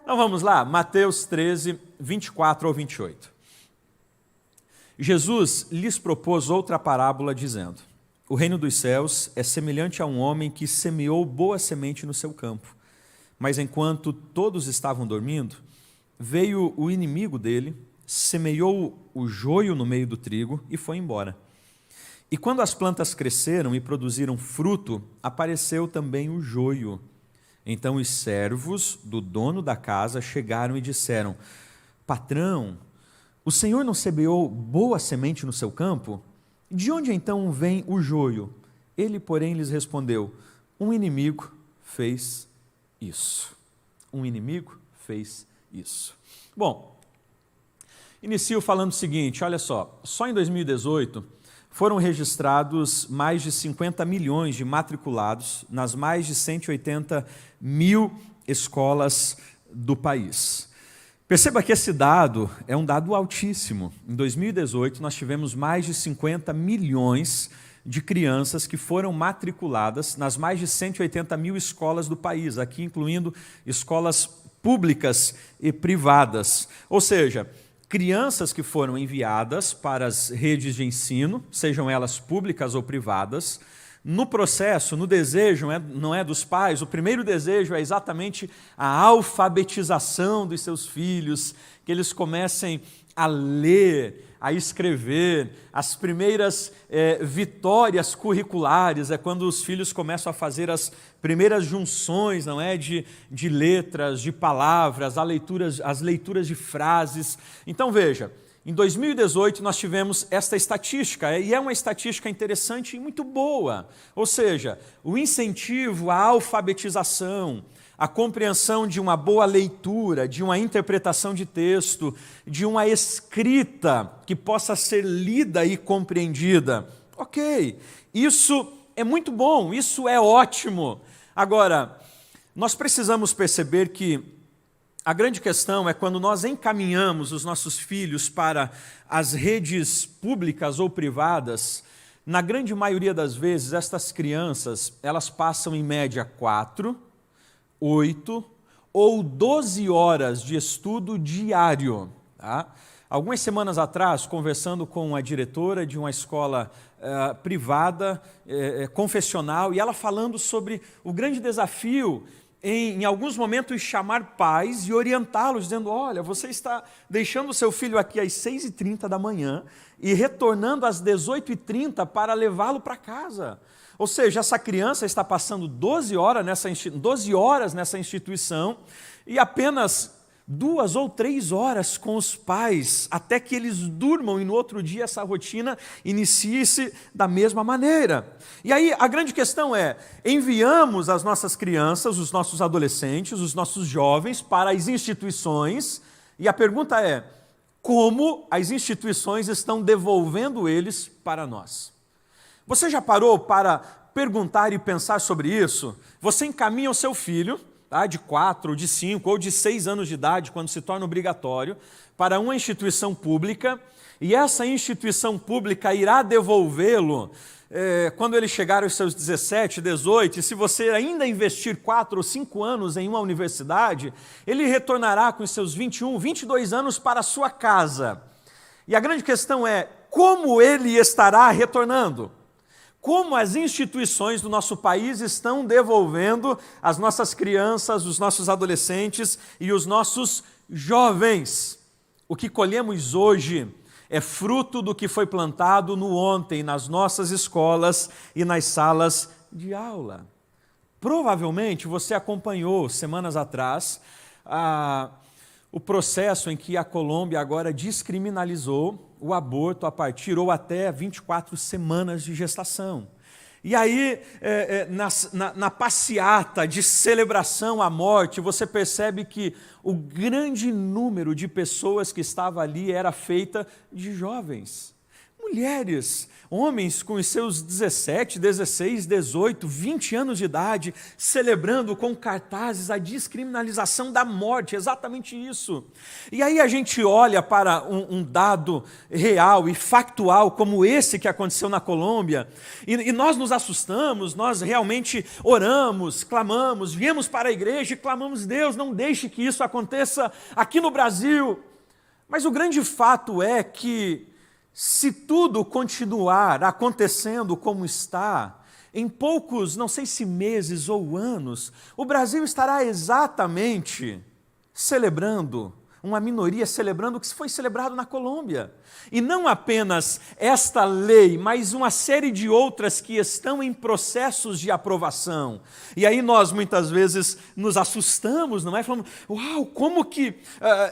Então vamos lá, Mateus 13, 24 ao 28. Jesus lhes propôs outra parábola dizendo: o reino dos céus é semelhante a um homem que semeou boa semente no seu campo. Mas enquanto todos estavam dormindo, veio o inimigo dele, semeou o joio no meio do trigo e foi embora. E quando as plantas cresceram e produziram fruto, apareceu também o joio. Então os servos do dono da casa chegaram e disseram: patrão, o senhor não semeou boa semente no seu campo? De onde então vem o joio? Ele, porém, lhes respondeu: um inimigo fez isso. Um inimigo fez isso. Bom, inicio falando o seguinte, olha só em 2018 foram registrados mais de 50 milhões de matriculados nas mais de 180 mil escolas do país. Perceba que esse dado é um dado altíssimo. Em 2018, nós tivemos mais de 50 milhões de crianças que foram matriculadas nas mais de 180 mil escolas do país, aqui incluindo escolas públicas e privadas. Ou seja, crianças que foram enviadas para as redes de ensino, sejam elas públicas ou privadas. No processo, no desejo, não é dos pais, o primeiro desejo é exatamente a alfabetização dos seus filhos, que eles comecem a ler, a escrever. As primeiras vitórias curriculares é quando os filhos começam a fazer as primeiras junções, não é, de letras, de palavras, as leituras de frases. Então veja, em 2018 nós tivemos esta estatística, e é uma estatística interessante e muito boa, ou seja, o incentivo à alfabetização, a compreensão de uma boa leitura, de uma interpretação de texto, de uma escrita que possa ser lida e compreendida. Ok, isso é muito bom, isso é ótimo. Agora, nós precisamos perceber que a grande questão é quando nós encaminhamos os nossos filhos para as redes públicas ou privadas, na grande maioria das vezes, estas crianças, elas passam em média 4, 8 ou 12 horas de estudo diário. Tá? Algumas semanas atrás, conversando com a diretora de uma escola privada, confessional, e ela falando sobre o grande desafio em alguns momentos chamar pais e orientá-los, dizendo: olha, você está deixando o seu filho aqui às 6h30 da manhã e retornando às 18h30 para levá-lo para casa. Ou seja, essa criança está passando 12 horas nessa instituição e apenas 2 ou 3 horas com os pais, até que eles durmam e no outro dia essa rotina inicie-se da mesma maneira. E aí a grande questão é, enviamos as nossas crianças, os nossos adolescentes, os nossos jovens para as instituições, e a pergunta é, como as instituições estão devolvendo eles para nós? Você já parou para perguntar e pensar sobre isso? Você encaminha o seu filho, de 4, ou de 5, ou de 6 anos de idade, quando se torna obrigatório, para uma instituição pública, e essa instituição pública irá devolvê-lo quando ele chegar aos seus 17, 18, e se você ainda investir 4 ou 5 anos em uma universidade, ele retornará com os seus 21, 22 anos para a sua casa. E a grande questão é, como ele estará retornando? Como as instituições do nosso país estão devolvendo as nossas crianças, os nossos adolescentes e os nossos jovens. O que colhemos hoje é fruto do que foi plantado no ontem nas nossas escolas e nas salas de aula. Provavelmente você acompanhou semanas atrás o processo em que a Colômbia agora descriminalizou o aborto a partir ou até 24 semanas de gestação. E aí, na passeata de celebração à morte, você percebe que o grande número de pessoas que estava ali era feita de jovens. mulheres, homens com os seus 17, 16, 18, 20 anos de idade, celebrando com cartazes a descriminalização da morte, exatamente isso. E aí a gente olha para um dado real e factual como esse que aconteceu na Colômbia, e nós nos assustamos, nós realmente oramos, clamamos, viemos para a igreja e clamamos: Deus, não deixe que isso aconteça aqui no Brasil. Mas o grande fato é que, se tudo continuar acontecendo como está, em poucos, não sei se meses ou anos, o Brasil estará exatamente celebrando, uma minoria celebrando o que foi celebrado na Colômbia. E não apenas esta lei, mas uma série de outras que estão em processos de aprovação. E aí nós muitas vezes nos assustamos, não é? Falamos: uau, como que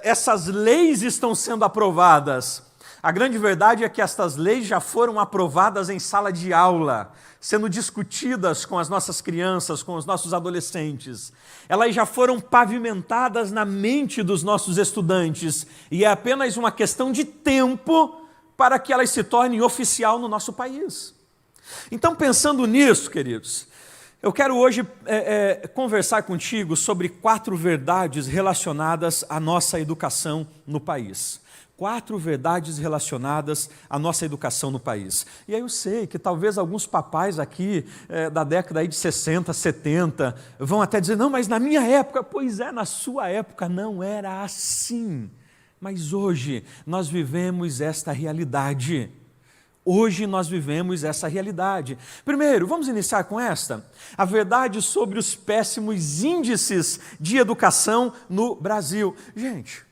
essas leis estão sendo aprovadas? A grande verdade é que estas leis já foram aprovadas em sala de aula, sendo discutidas com as nossas crianças, com os nossos adolescentes. Elas já foram pavimentadas na mente dos nossos estudantes, e é apenas uma questão de tempo para que elas se tornem oficial no nosso país. Então, pensando nisso, queridos, eu quero hoje conversar contigo sobre 4 verdades relacionadas à nossa educação no país. 4 verdades relacionadas à nossa educação no país. E aí eu sei que talvez alguns papais aqui da década aí de 60, 70, vão até dizer: não, mas na minha época. Pois é, na sua época não era assim. Mas hoje nós vivemos esta realidade. Hoje nós vivemos essa realidade. Primeiro, vamos iniciar com esta: a verdade sobre os péssimos índices de educação no Brasil. Gente,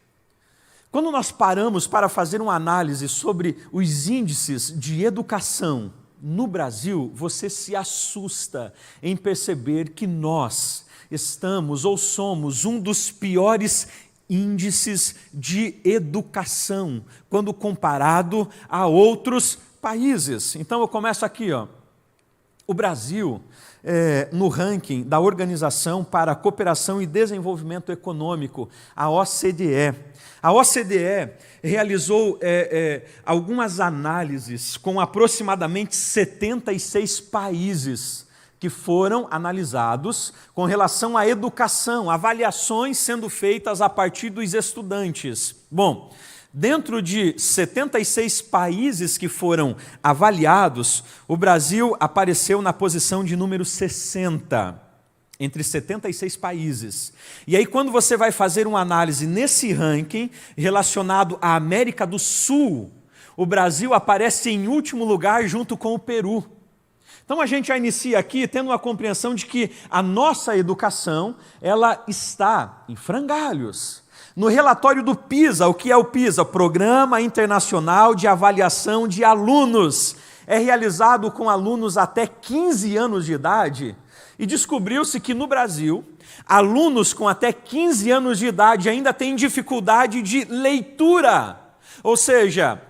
quando nós paramos para fazer uma análise sobre os índices de educação no Brasil, você se assusta em perceber que nós estamos ou somos um dos piores índices de educação quando comparado a outros países. Então eu começo aqui, ó. O Brasil, no ranking da Organização para a Cooperação e Desenvolvimento Econômico, a OCDE. A OCDE realizou algumas análises com aproximadamente 76 países que foram analisados com relação à educação, avaliações sendo feitas a partir dos estudantes. Bom, dentro de 76 países que foram avaliados, o Brasil apareceu na posição de número 60, entre 76 países. E aí, quando você vai fazer uma análise nesse ranking relacionado à América do Sul, o Brasil aparece em último lugar junto com o Peru. Então a gente já inicia aqui tendo uma compreensão de que a nossa educação, ela está em frangalhos. No relatório do PISA, o que é o PISA? Programa Internacional de Avaliação de Alunos. É realizado com alunos até 15 anos de idade, e descobriu-se que no Brasil, alunos com até 15 anos de idade ainda têm dificuldade de leitura. Ou seja,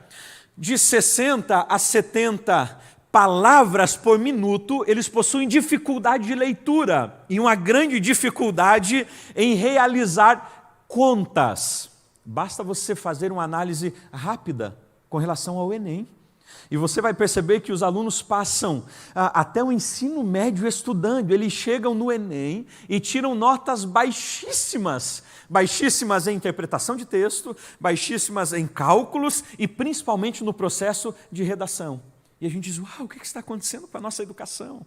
de 60 a 70 palavras por minuto, eles possuem dificuldade de leitura e uma grande dificuldade em realizar contas. Basta você fazer uma análise rápida com relação ao Enem. E você vai perceber que os alunos passam até o ensino médio estudando. Eles chegam no Enem e tiram notas baixíssimas. Baixíssimas em interpretação de texto, baixíssimas em cálculos e principalmente no processo de redação. E a gente diz: uau, o que está acontecendo com a nossa educação?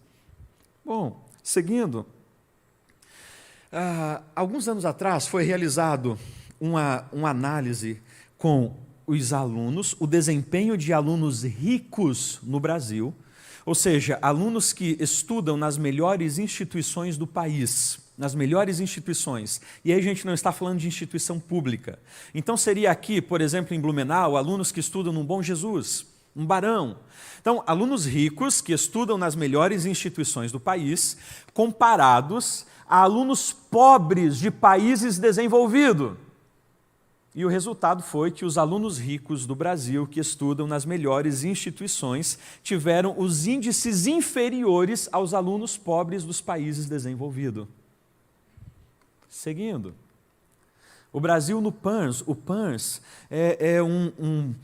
Bom, seguindo, alguns anos atrás foi realizado uma análise com os alunos, o desempenho de alunos ricos no Brasil, ou seja, alunos que estudam nas melhores instituições do país, nas melhores instituições. E aí a gente não está falando de instituição pública. Então seria aqui, por exemplo, em Blumenau, alunos que estudam no Bom Jesus, um Barão. Então, alunos ricos que estudam nas melhores instituições do país, comparados a alunos pobres de países desenvolvidos. E o resultado foi que os alunos ricos do Brasil, que estudam nas melhores instituições, tiveram os índices inferiores aos alunos pobres dos países desenvolvidos. Seguindo, O Brasil no PANS, o PANS é um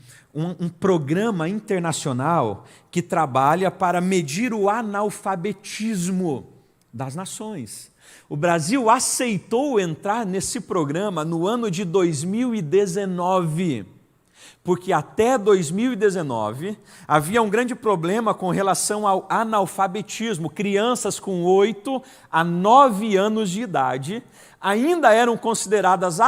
programa internacional que trabalha para medir o analfabetismo das nações. O Brasil aceitou entrar nesse programa no ano de 2019, porque até 2019 havia um grande problema com relação ao analfabetismo. Crianças com 8 a 9 anos de idade ainda eram consideradas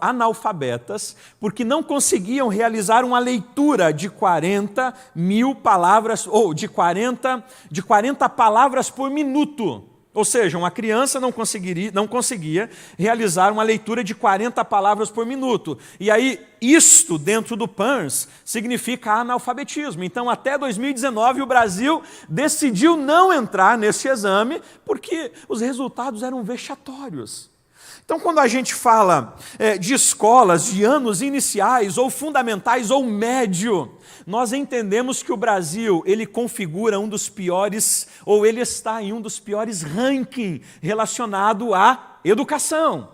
analfabetas, porque não conseguiam realizar uma leitura de 40 mil palavras, ou de 40 palavras por minuto. Ou seja, uma criança não conseguia realizar uma leitura de 40 palavras por minuto. E aí, isto dentro do PANS significa analfabetismo. Então, até 2019, o Brasil decidiu não entrar nesse exame porque os resultados eram vexatórios. Então, quando a gente fala de escolas de anos iniciais, ou fundamentais, ou médio, nós entendemos que o Brasil, ele configura um dos piores, ou ele está em um dos piores rankings relacionado à educação.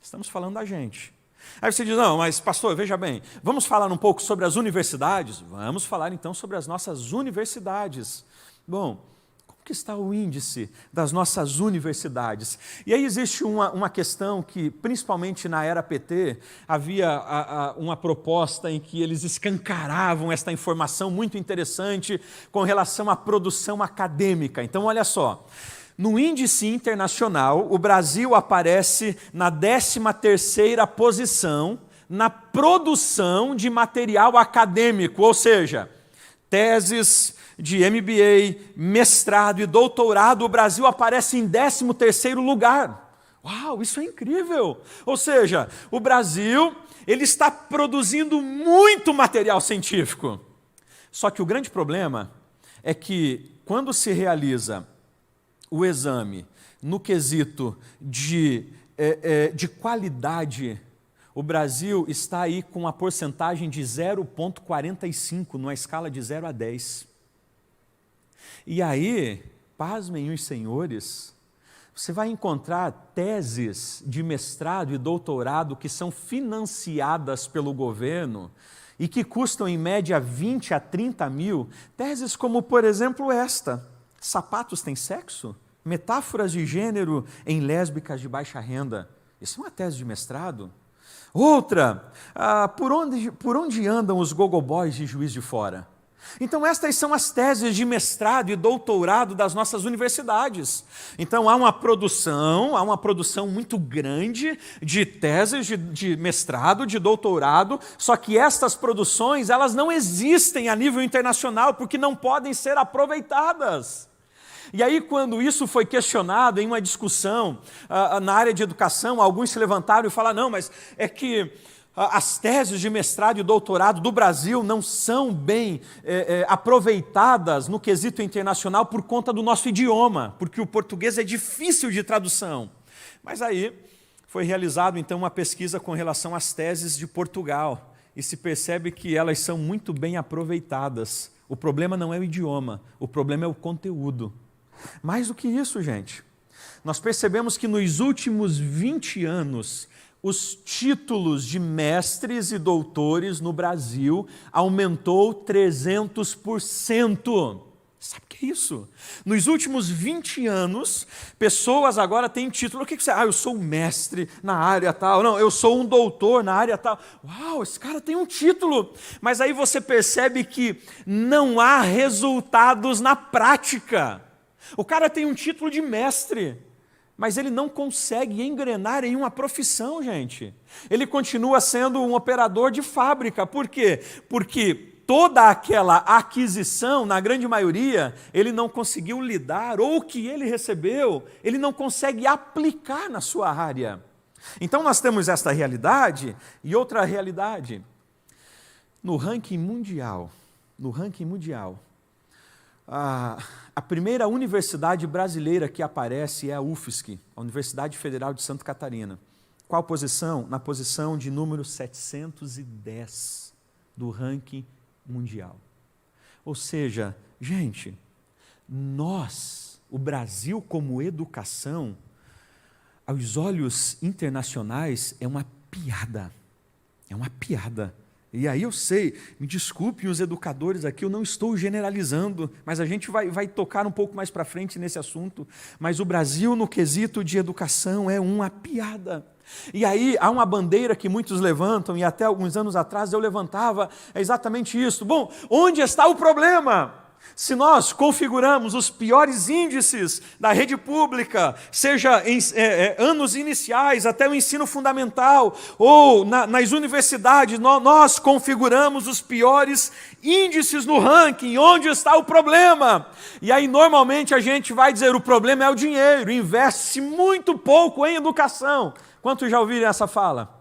Estamos falando da gente. Aí você diz, não, mas pastor, veja bem, vamos falar um pouco sobre as universidades? Vamos falar então sobre as nossas universidades. Bom, que está o índice das nossas universidades? E aí existe uma questão que, principalmente na era PT, havia uma proposta em que eles escancaravam esta informação muito interessante com relação à produção acadêmica. Então, olha só, no índice internacional, o Brasil aparece na 13ª posição na produção de material acadêmico, ou seja, teses de MBA, mestrado e doutorado, o Brasil aparece em 13º lugar. Uau, isso é incrível! Ou seja, o Brasil, ele está produzindo muito material científico. Só que o grande problema é que quando se realiza o exame no quesito de qualidade, o Brasil está aí com uma porcentagem de 0,45 numa escala de 0 a 10. E aí, pasmem os senhores, você vai encontrar teses de mestrado e doutorado que são financiadas pelo governo e que custam em média 20 a 30 mil, teses como, por exemplo, esta: sapatos têm sexo? Metáforas de gênero em lésbicas de baixa renda. Isso é uma tese de mestrado. Outra, por onde andam os gogoboys de Juiz de Fora? Então, estas são as teses de mestrado e doutorado das nossas universidades. Então, há uma produção muito grande de teses de mestrado, de doutorado, só que estas produções, elas não existem a nível internacional porque não podem ser aproveitadas. E aí, quando isso foi questionado em uma discussão na área de educação, alguns se levantaram e falaram, não, mas é que as teses de mestrado e doutorado do Brasil não são bem aproveitadas no quesito internacional por conta do nosso idioma, porque o português é difícil de tradução. Mas aí foi realizada então uma pesquisa com relação às teses de Portugal e se percebe que elas são muito bem aproveitadas. O problema não é o idioma, o problema é o conteúdo. Mais do que isso, gente, nós percebemos que nos últimos 20 anos, os títulos de mestres e doutores no Brasil aumentou 300%. Sabe o que é isso? Nos últimos 20 anos, pessoas agora têm título. O que você... eu sou um mestre na área tal. Não, eu sou um doutor na área tal. Uau, esse cara tem um título. Mas aí você percebe que não há resultados na prática. O cara tem um título de mestre, mas ele não consegue engrenar em uma profissão, gente. Ele continua sendo um operador de fábrica. Por quê? Porque toda aquela aquisição, na grande maioria, ele não conseguiu lidar, ou o que ele recebeu, ele não consegue aplicar na sua área. Então nós temos esta realidade e outra realidade. No ranking mundial, a primeira universidade brasileira que aparece é a UFSC, a Universidade Federal de Santa Catarina. Qual posição? Na posição de número 710 do ranking mundial. Ou seja, gente, nós, o Brasil como educação, aos olhos internacionais, é uma piada. É uma piada. E aí eu sei, me desculpem os educadores aqui, eu não estou generalizando, mas a gente vai tocar um pouco mais para frente nesse assunto. Mas o Brasil, no quesito de educação, é uma piada. E aí há uma bandeira que muitos levantam, e até alguns anos atrás eu levantava, é exatamente isso. Bom, onde está o problema? Se nós configuramos os piores índices da rede pública, seja em anos iniciais até o ensino fundamental, ou nas universidades, nós configuramos os piores índices no ranking, onde está o problema? E aí normalmente a gente vai dizer, o problema é o dinheiro, investe muito pouco em educação. Quantos já ouviram essa fala?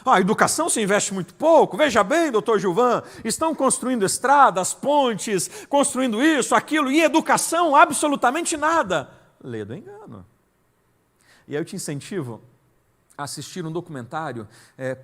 A educação se investe muito pouco, veja bem, doutor Gilvan, estão construindo estradas, pontes, construindo isso, aquilo, e educação absolutamente nada. Lê do engano. E aí eu te incentivo a assistir um documentário,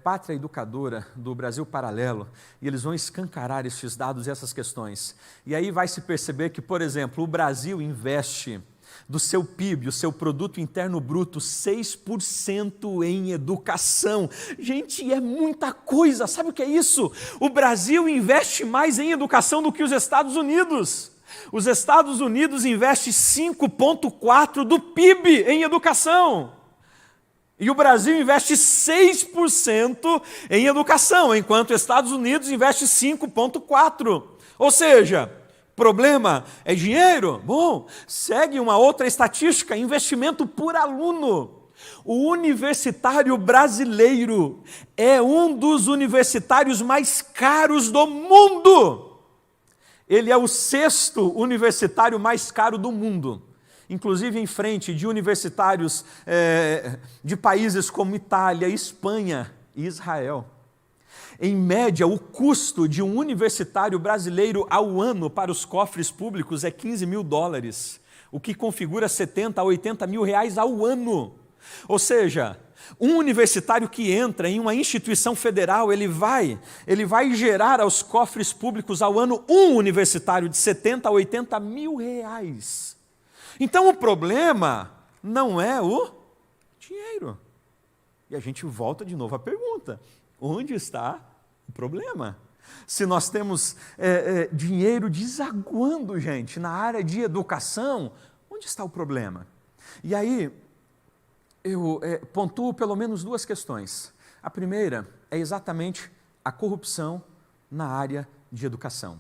Pátria Educadora, do Brasil Paralelo, e eles vão escancarar esses dados e essas questões. E aí vai se perceber que, por exemplo, o Brasil investe do seu PIB, o seu Produto Interno Bruto, 6% em educação. Gente, é muita coisa, sabe o que é isso? O Brasil investe mais em educação do que os Estados Unidos. Os Estados Unidos investem 5,4% do PIB em educação. E o Brasil investe 6% em educação, enquanto os Estados Unidos investe 5,4%. Ou seja, problema é dinheiro? Bom, segue uma outra estatística, investimento por aluno. O universitário brasileiro é um dos universitários mais caros do mundo. Ele é o 6º universitário mais caro do mundo. Inclusive em frente de universitários de países como Itália, Espanha e Israel. Em média, o custo de um universitário brasileiro ao ano para os cofres públicos é $15 mil, o que configura 70 a 80 mil reais ao ano. Ou seja, um universitário que entra em uma instituição federal, ele vai gerar aos cofres públicos ao ano um universitário de 70 a 80 mil reais. Então o problema não é o dinheiro. E a gente volta de novo à pergunta. Onde está o problema? Se nós temos dinheiro desaguando, gente, na área de educação, onde está o problema? E aí, eu pontuo pelo menos 2 questões. A primeira é exatamente a corrupção na área de educação.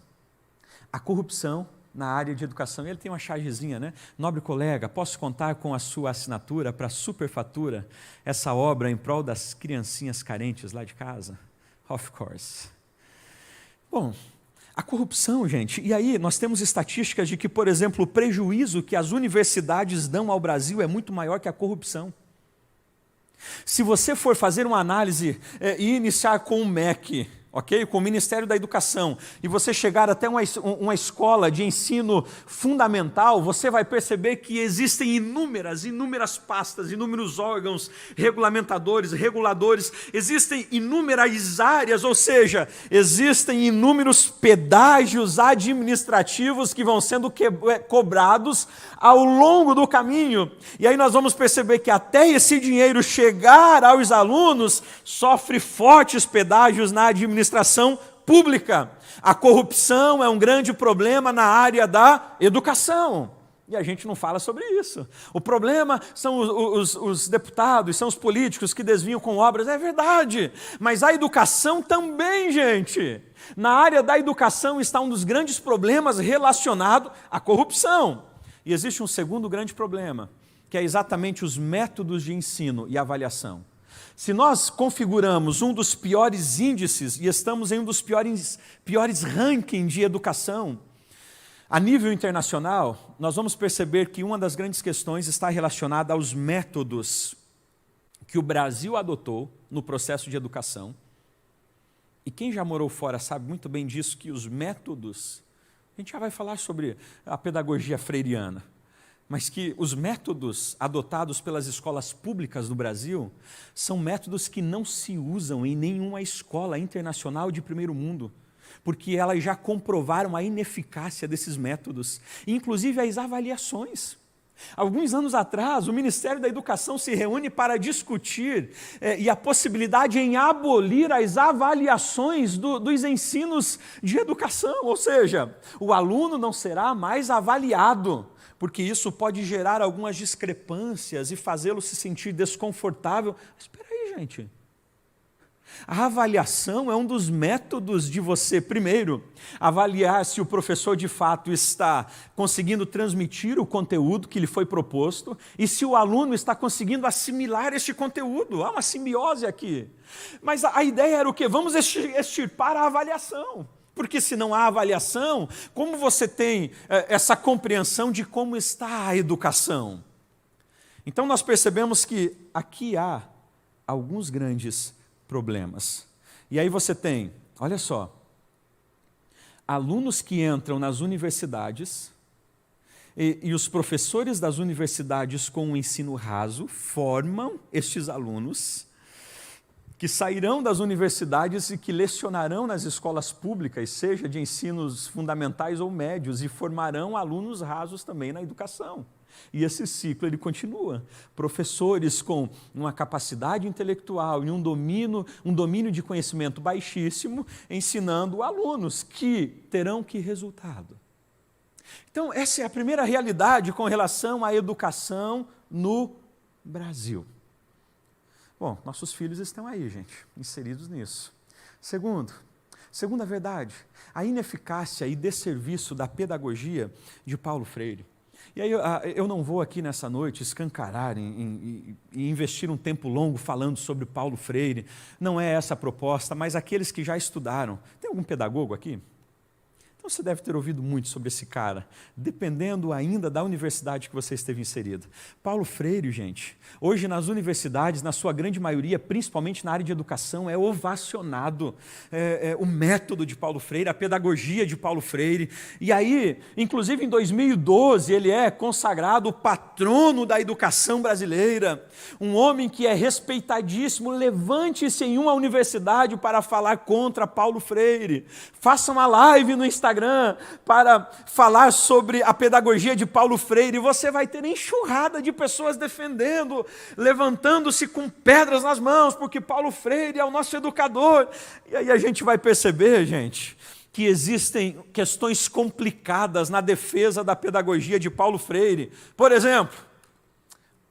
A corrupção na área de educação. Ele tem uma chargezinha, né? Nobre colega, posso contar com a sua assinatura para superfatura essa obra em prol das criancinhas carentes lá de casa? Of course. Bom, a corrupção, gente, e aí nós temos estatísticas de que, por exemplo, o prejuízo que as universidades dão ao Brasil é muito maior que a corrupção. Se você for fazer uma análise e iniciar com o MEC, ok? Com o Ministério da Educação, e você chegar até uma escola de ensino fundamental, você vai perceber que existem inúmeras pastas, inúmeros órgãos regulamentadores, reguladores, existem inúmeras áreas, ou seja, existem inúmeros pedágios administrativos que vão sendo cobrados ao longo do caminho. E aí nós vamos perceber que até esse dinheiro chegar aos alunos, sofre fortes pedágios na administração pública. A corrupção é um grande problema na área da educação. E a gente não fala sobre isso. O problema são os deputados, são os políticos que desviam com obras. É verdade, mas a educação também, gente. Na área da educação está um dos grandes problemas relacionado à corrupção. E existe um segundo grande problema, que é exatamente os métodos de ensino e avaliação. Se nós configuramos um dos piores índices e estamos em um dos piores rankings de educação, a nível internacional, nós vamos perceber que uma das grandes questões está relacionada aos métodos que o Brasil adotou no processo de educação. E quem já morou fora sabe muito bem disso, que os métodos, a gente já vai falar sobre a pedagogia freiriana, mas que os métodos adotados pelas escolas públicas do Brasil são métodos que não se usam em nenhuma escola internacional de primeiro mundo, porque elas já comprovaram a ineficácia desses métodos, inclusive as avaliações. Alguns anos atrás, o Ministério da Educação se reúne para discutir e a possibilidade em abolir as avaliações dos ensinos de educação, ou seja, o aluno não será mais avaliado, porque isso pode gerar algumas discrepâncias e fazê-lo se sentir desconfortável. Mas espera aí, gente. A avaliação é um dos métodos de você, primeiro, avaliar se o professor de fato está conseguindo transmitir o conteúdo que lhe foi proposto e se o aluno está conseguindo assimilar este conteúdo. Há uma simbiose aqui. Mas a ideia era o quê? Vamos extirpar a avaliação. Porque se não há avaliação, como você tem essa compreensão de como está a educação? Então nós percebemos que aqui há alguns grandes problemas. E aí você tem, olha só, alunos que entram nas universidades e os professores das universidades com o ensino raso formam estes alunos que sairão das universidades e que lecionarão nas escolas públicas, seja de ensinos fundamentais ou médios, e formarão alunos rasos também na educação. E esse ciclo ele continua. Professores com uma capacidade intelectual e um domínio de conhecimento baixíssimo, ensinando alunos que terão que resultado. Então, essa é a primeira realidade com relação à educação no Brasil. Bom, nossos filhos estão aí, gente, inseridos nisso. Segunda verdade, a ineficácia e desserviço da pedagogia de Paulo Freire. E aí eu não vou aqui nessa noite escancarar e investir um tempo longo falando sobre Paulo Freire, não é essa a proposta, mas aqueles que já estudaram. Tem algum pedagogo aqui? Então você deve ter ouvido muito sobre esse cara, dependendo ainda da universidade que você esteve inserido. Paulo Freire, gente, hoje nas universidades, na sua grande maioria, principalmente na área de educação, é ovacionado o método de Paulo Freire, a pedagogia de Paulo Freire. E aí, inclusive em 2012, ele é consagrado o patrono da educação brasileira, um homem que é respeitadíssimo. Levante-se em uma universidade para falar contra Paulo Freire, faça uma live no Instagram para falar sobre a pedagogia de Paulo Freire, e você vai ter enxurrada de pessoas defendendo, levantando-se com pedras nas mãos, porque Paulo Freire é o nosso educador. E aí a gente vai perceber, gente, que existem questões complicadas na defesa da pedagogia de Paulo Freire. Por exemplo,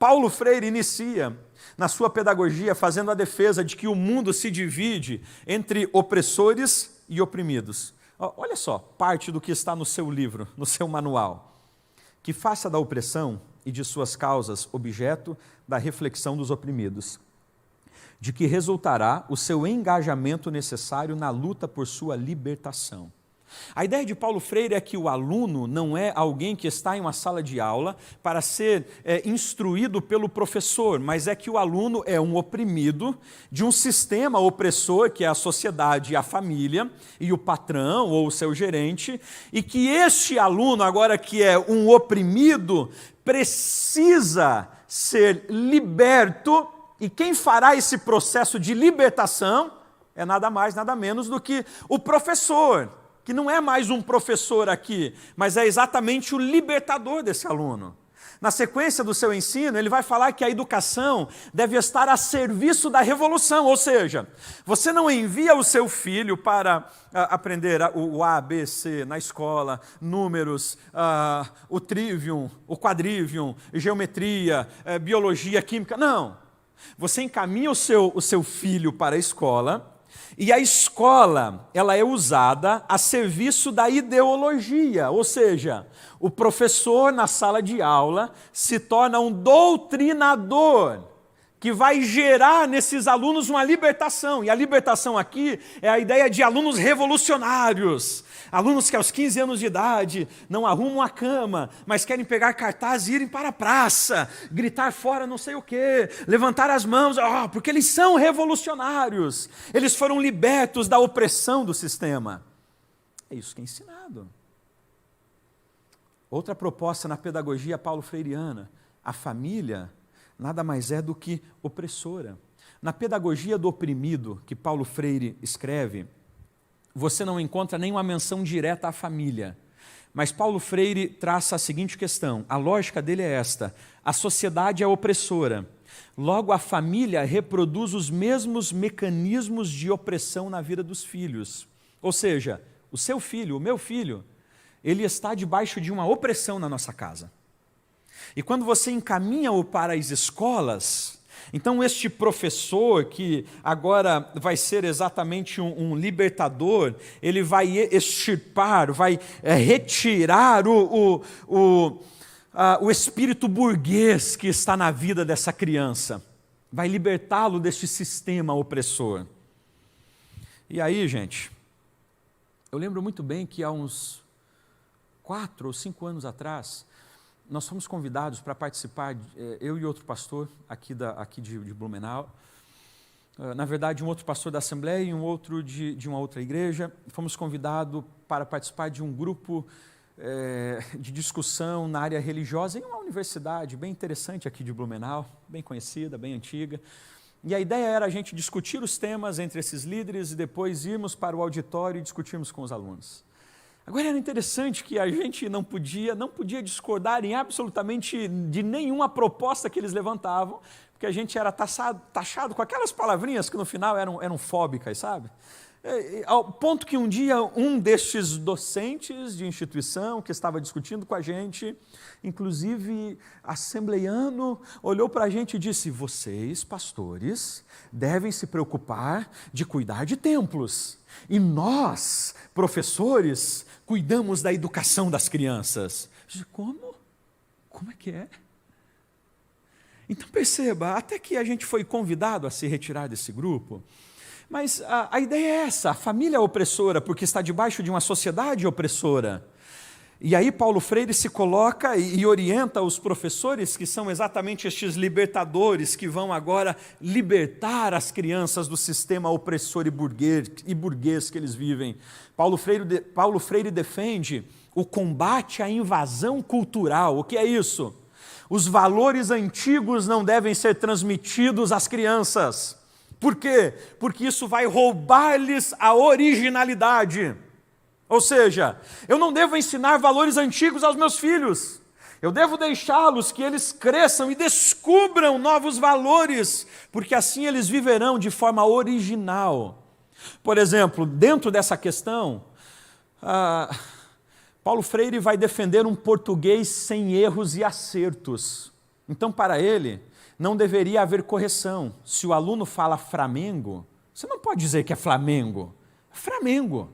Paulo Freire inicia na sua pedagogia fazendo a defesa de que o mundo se divide entre opressores e oprimidos. Olha só, parte do que está no seu livro, no seu manual. Que faça da opressão e de suas causas objeto da reflexão dos oprimidos, de que resultará o seu engajamento necessário na luta por sua libertação. A ideia de Paulo Freire é que o aluno não é alguém que está em uma sala de aula para ser instruído pelo professor, mas é que o aluno é um oprimido de um sistema opressor, que é a sociedade, a família e o patrão ou o seu gerente, e que este aluno, agora que é um oprimido, precisa ser liberto, e quem fará esse processo de libertação é nada mais, nada menos do que o professor, que não é mais um professor aqui, mas é exatamente o libertador desse aluno. Na sequência do seu ensino, ele vai falar que a educação deve estar a serviço da revolução, ou seja, você não envia o seu filho para aprender o A, B, C na escola, números, o trivium, o quadrivium, geometria, biologia, química, não. Você encaminha o seu filho para a escola, e a escola, ela é usada a serviço da ideologia, ou seja, o professor na sala de aula se torna um doutrinador que vai gerar nesses alunos uma libertação. E a libertação aqui é a ideia de alunos revolucionários, alunos que aos 15 anos de idade não arrumam a cama, mas querem pegar cartaz e irem para a praça, gritar fora não sei o quê, levantar as mãos, porque eles são revolucionários, eles foram libertos da opressão do sistema. É isso que é ensinado. Outra proposta na pedagogia paulo-freiriana, a família nada mais é do que opressora. Na pedagogia do oprimido, que Paulo Freire escreve, você não encontra nenhuma menção direta à família, Mas Paulo Freire traça a seguinte questão, a lógica dele é esta: a sociedade é opressora, logo a família reproduz os mesmos mecanismos de opressão na vida dos filhos. Ou seja, o seu filho, o meu filho, ele está debaixo de uma opressão na nossa casa. E quando você encaminha-o para as escolas, então este professor, que agora vai ser exatamente um libertador, ele vai extirpar, vai retirar o espírito burguês que está na vida dessa criança, vai libertá-lo deste sistema opressor. E aí, gente, eu lembro muito bem que há uns 4 ou 5 anos atrás, nós fomos convidados para participar, eu e outro pastor aqui de Blumenau, na verdade um outro pastor da Assembleia e um outro de uma outra igreja, fomos convidados para participar de um grupo de discussão na área religiosa em uma universidade bem interessante aqui de Blumenau, bem conhecida, bem antiga. E a ideia era a gente discutir os temas entre esses líderes e depois irmos para o auditório e discutirmos com os alunos. Agora era interessante que a gente não podia discordar em absolutamente de nenhuma proposta que eles levantavam, porque a gente era taxado com aquelas palavrinhas que no final eram fóbicas, sabe? Ao ponto que um dia um destes docentes de instituição que estava discutindo com a gente, inclusive assembleiano, olhou para a gente e disse: vocês, pastores, devem se preocupar de cuidar de templos, e nós, professores, cuidamos da educação das crianças. Eu disse: como? Como é que é? Então perceba, até que a gente foi convidado a se retirar desse grupo, mas a ideia é essa: a família é opressora porque está debaixo de uma sociedade opressora. E aí Paulo Freire se coloca e orienta os professores, que são exatamente estes libertadores que vão agora libertar as crianças do sistema opressor e burguês que eles vivem. Paulo Freire defende o combate à invasão cultural. O que é isso? Os valores antigos não devem ser transmitidos às crianças. Por quê? Porque isso vai roubar-lhes a originalidade. Ou seja, eu não devo ensinar valores antigos aos meus filhos. Eu devo deixá-los que eles cresçam e descubram novos valores, porque assim eles viverão de forma original. Por exemplo, dentro dessa questão, Paulo Freire vai defender um português sem erros e acertos. Então, para ele, não deveria haver correção. Se o aluno fala Flamengo, você não pode dizer que é Flamengo, é Flamengo.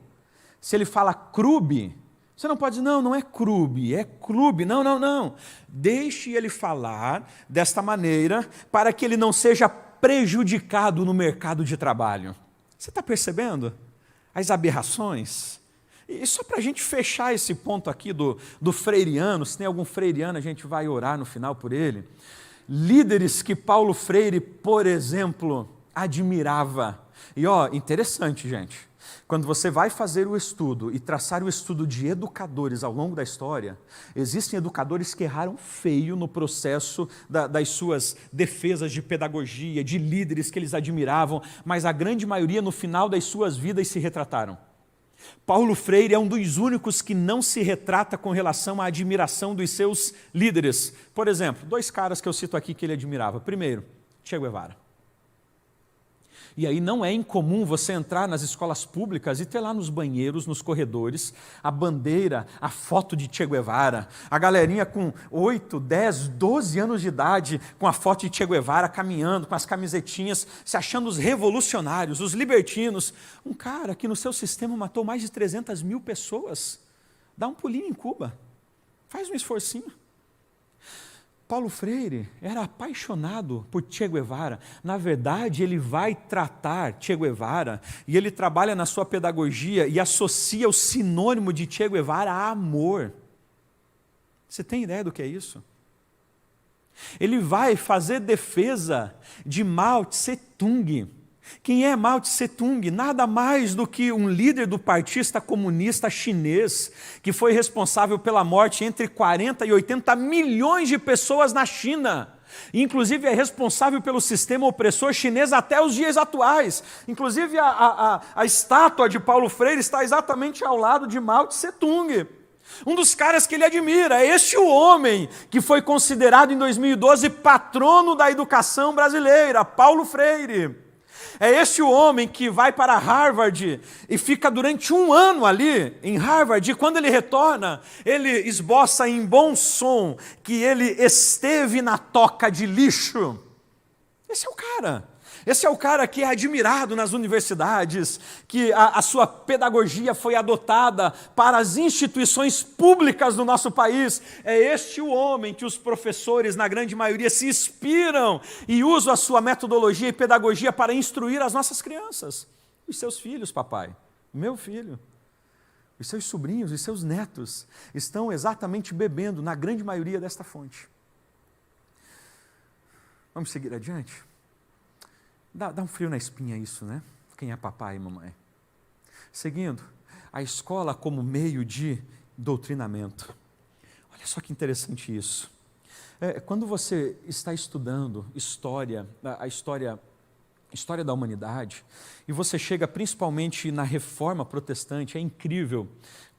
Se ele fala clube, você não pode dizer: não é clube, é clube. Não. Deixe ele falar desta maneira para que ele não seja prejudicado no mercado de trabalho. Você está percebendo as aberrações? E só para a gente fechar esse ponto aqui do freiriano, se tem algum freiriano, a gente vai orar no final por ele. Líderes que Paulo Freire, por exemplo, admirava. E interessante, gente. Quando você vai fazer o estudo e traçar o estudo de educadores ao longo da história, existem educadores que erraram feio no processo das suas defesas de pedagogia, de líderes que eles admiravam, mas a grande maioria no final das suas vidas se retrataram. Paulo Freire é um dos únicos que não se retrata com relação à admiração dos seus líderes. Por exemplo, 2 caras que eu cito aqui que ele admirava. Primeiro, Che Guevara. E aí não é incomum você entrar nas escolas públicas e ter lá nos banheiros, nos corredores, a bandeira, a foto de Che Guevara, a galerinha com 8, 10, 12 anos de idade, com a foto de Che Guevara caminhando, com as camisetinhas, se achando os revolucionários, os libertinos. Um cara que no seu sistema matou mais de 300 mil pessoas. Dá um pulinho em Cuba, faz um esforcinho. Paulo Freire era apaixonado por Che Guevara. Na verdade, ele vai tratar Che Guevara e ele trabalha na sua pedagogia e associa o sinônimo de Che Guevara a amor. Você tem ideia do que é isso? Ele vai fazer defesa de Mao Tse-tung. Quem é Mao Tse-tung? Nada mais do que um líder do Partido Comunista Chinês, que foi responsável pela morte entre 40 e 80 milhões de pessoas na China. Inclusive é responsável pelo sistema opressor chinês até os dias atuais. Inclusive a estátua de Paulo Freire está exatamente ao lado de Mao Tse-tung. Um dos caras que ele admira, é este o homem que foi considerado em 2012 patrono da educação brasileira, Paulo Freire. É este o homem que vai para Harvard e fica durante um ano ali em Harvard, e quando ele retorna, ele esboça em bom som que ele esteve na toca de lixo. Esse é o cara. Esse é o cara que é admirado nas universidades, que a sua pedagogia foi adotada para as instituições públicas do nosso país. É este o homem que os professores, na grande maioria, se inspiram e usam a sua metodologia e pedagogia para instruir as nossas crianças. Os seus filhos, papai, meu filho, os seus sobrinhos, os seus netos, estão exatamente bebendo, na grande maioria, desta fonte. Vamos seguir adiante? Dá um frio na espinha isso, né? Quem é papai e mamãe. Seguindo, a escola como meio de doutrinamento. Olha só que interessante isso. Quando você está estudando a história da humanidade, e você chega principalmente na Reforma Protestante, é incrível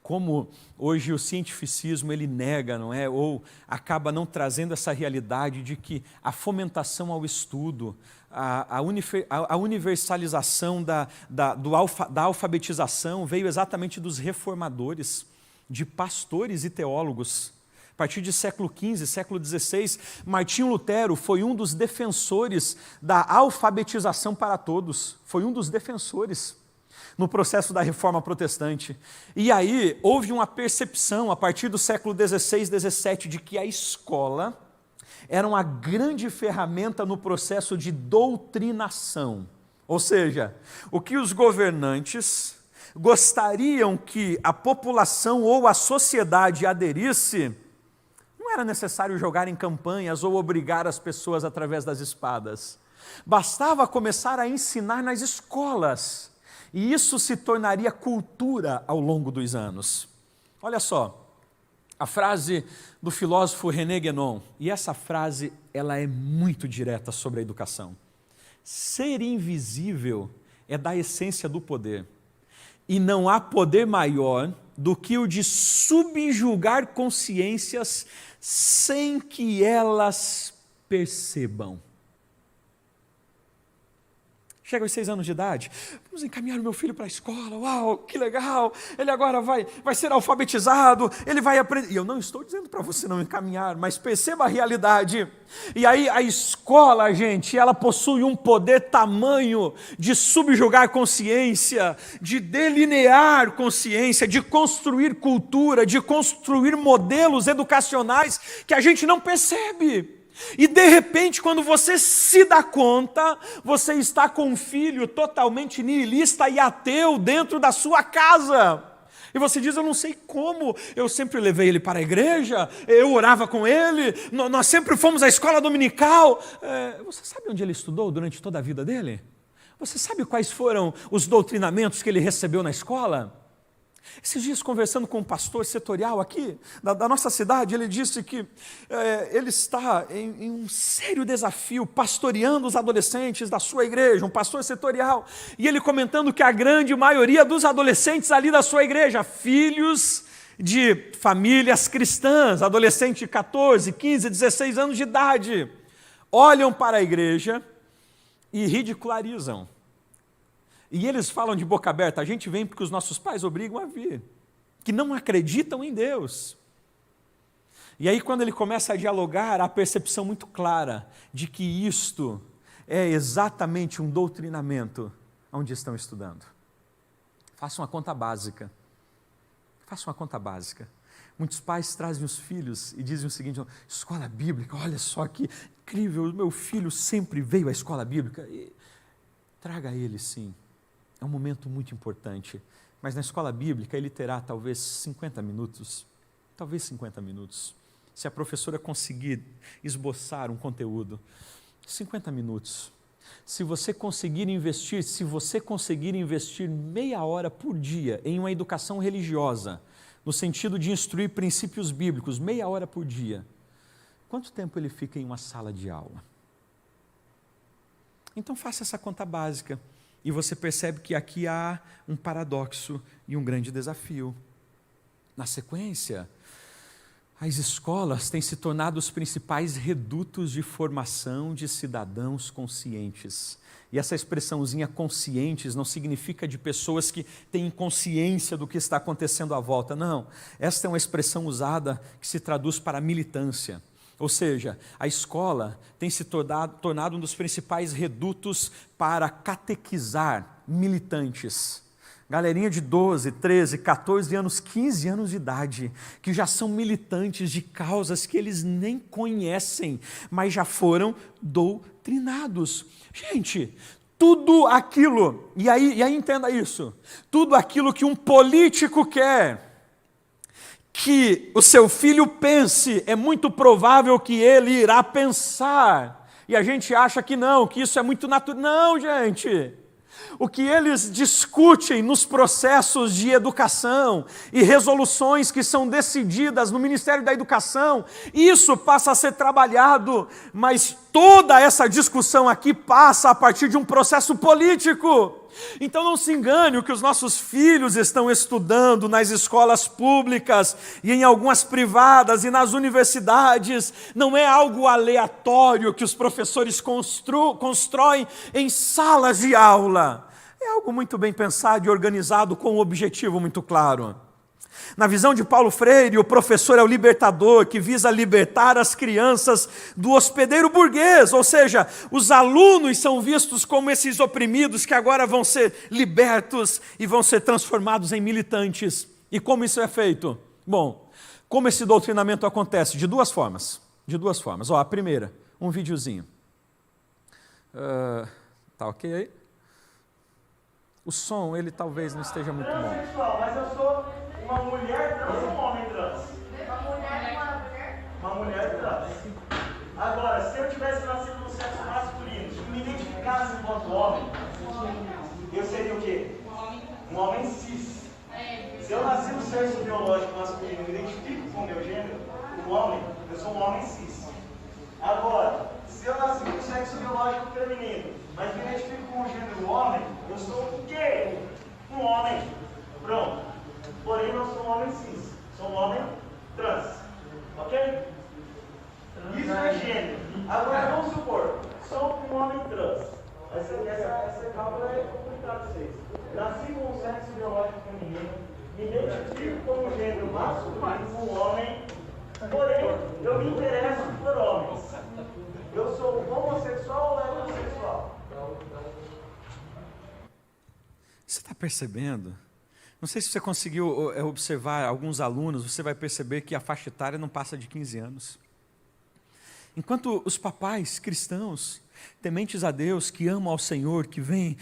como hoje o cientificismo ele nega, não é? Ou acaba não trazendo essa realidade de que a fomentação ao estudo, a universalização da alfabetização veio exatamente dos reformadores, de pastores e teólogos. A partir de século XV, século XVI, Martinho Lutero foi um dos defensores da alfabetização para todos, foi um dos defensores no processo da Reforma Protestante. E aí houve uma percepção, a partir do século XVI, XVII, de que a escola era uma grande ferramenta no processo de doutrinação. Ou seja, o que os governantes gostariam que a população ou a sociedade aderisse, não era necessário jogar em campanhas ou obrigar as pessoas através das espadas. Bastava começar a ensinar nas escolas. E isso se tornaria cultura ao longo dos anos. Olha só, a frase do filósofo René Guénon, e essa frase ela é muito direta sobre a educação. Ser invisível é da essência do poder, e não há poder maior do que o de subjugar consciências sem que elas percebam. Chega aos 6 anos de idade, vamos encaminhar o meu filho para a escola, uau, que legal, ele agora vai ser alfabetizado, ele vai aprender. E eu não estou dizendo para você não encaminhar, mas perceba a realidade. E aí a escola, gente, ela possui um poder tamanho de subjugar consciência, de delinear consciência, de construir cultura, de construir modelos educacionais que a gente não percebe. E de repente, quando você se dá conta, você está com um filho totalmente nihilista e ateu dentro da sua casa. E você diz, eu não sei como, eu sempre levei ele para a igreja, eu orava com ele, nós sempre fomos à escola dominical. Você sabe onde ele estudou durante toda a vida dele? Você sabe quais foram os doutrinamentos que ele recebeu na escola? Esses dias, conversando com um pastor setorial aqui, da nossa cidade, ele disse que ele está em um sério desafio, pastoreando os adolescentes da sua igreja, um pastor setorial, e ele comentando que a grande maioria dos adolescentes ali da sua igreja, filhos de famílias cristãs, adolescentes de 14, 15, 16 anos de idade, olham para a igreja e ridicularizam. E eles falam de boca aberta, a gente vem porque os nossos pais obrigam a vir, que não acreditam em Deus. E aí quando ele começa a dialogar, há a percepção muito clara de que isto é exatamente um doutrinamento onde estão estudando. Faça uma conta básica. Faça uma conta básica. Muitos pais trazem os filhos e dizem o seguinte, escola bíblica, olha só que incrível, o meu filho sempre veio à escola bíblica. E traga ele sim. É um momento muito importante, mas na escola bíblica ele terá talvez 50 minutos, se a professora conseguir esboçar um conteúdo, 50 minutos. Se você conseguir investir meia hora por dia em uma educação religiosa, no sentido de instruir princípios bíblicos, meia hora por dia, quanto tempo ele fica em uma sala de aula? Então faça essa conta básica. E você percebe que aqui há um paradoxo e um grande desafio. Na sequência, as escolas têm se tornado os principais redutos de formação de cidadãos conscientes. E essa expressãozinha conscientes não significa de pessoas que têm consciência do que está acontecendo à volta, não. Esta é uma expressão usada que se traduz para militância. Ou seja, a escola tem se tornado um dos principais redutos para catequizar militantes. Galerinha de 12, 13, 14 anos, 15 anos de idade, que já são militantes de causas que eles nem conhecem, mas já foram doutrinados. Gente, tudo aquilo, e aí entenda isso, tudo aquilo que um político quer que o seu filho pense, é muito provável que ele irá pensar. E a gente acha que não, que isso é muito natural. Não, gente. O que eles discutem nos processos de educação e resoluções que são decididas no Ministério da Educação, isso passa a ser trabalhado, mas toda essa discussão aqui passa a partir de um processo político. Então não se engane, o que os nossos filhos estão estudando nas escolas públicas e em algumas privadas e nas universidades não é algo aleatório que os professores constroem em salas de aula. É algo muito bem pensado e organizado com um objetivo muito claro. Na visão de Paulo Freire, o professor é o libertador que visa libertar as crianças do hospedeiro burguês, ou seja, os alunos são vistos como esses oprimidos que agora vão ser libertos e vão ser transformados em militantes. E como isso é feito? Bom, como esse doutrinamento acontece? De duas formas. Ó, a primeira, um videozinho. Tá ok aí? O som, ele talvez não esteja muito bom. Pessoal, mas eu sou uma mulher trans ou um homem trans? Uma mulher trans. Agora, se eu tivesse nascido no sexo masculino e me identificasse enquanto homem, eu seria o quê? Um homem cis. Se eu nasci no sexo biológico masculino e me identifico com o meu gênero, um homem, eu sou um homem cis. Agora, se eu nasci no sexo biológico feminino, mas me identifico com o gênero homem, eu sou o quê? Um homem. Pronto. Porém, não sou um homem cis, sou um homem trans. Ok? Isso é gênero. Agora, vamos supor, sou um homem trans. Essa cálcula é complicada para vocês. Nasci com um sexo biológico feminino, me identifico como gênero masculino, um homem, porém, eu me interesso por homens. Eu sou homossexual ou heterossexual? Você está percebendo? Não sei se você conseguiu observar alguns alunos, você vai perceber que a faixa etária não passa de 15 anos. Enquanto os papais cristãos, tementes a Deus, que amam ao Senhor, que vêm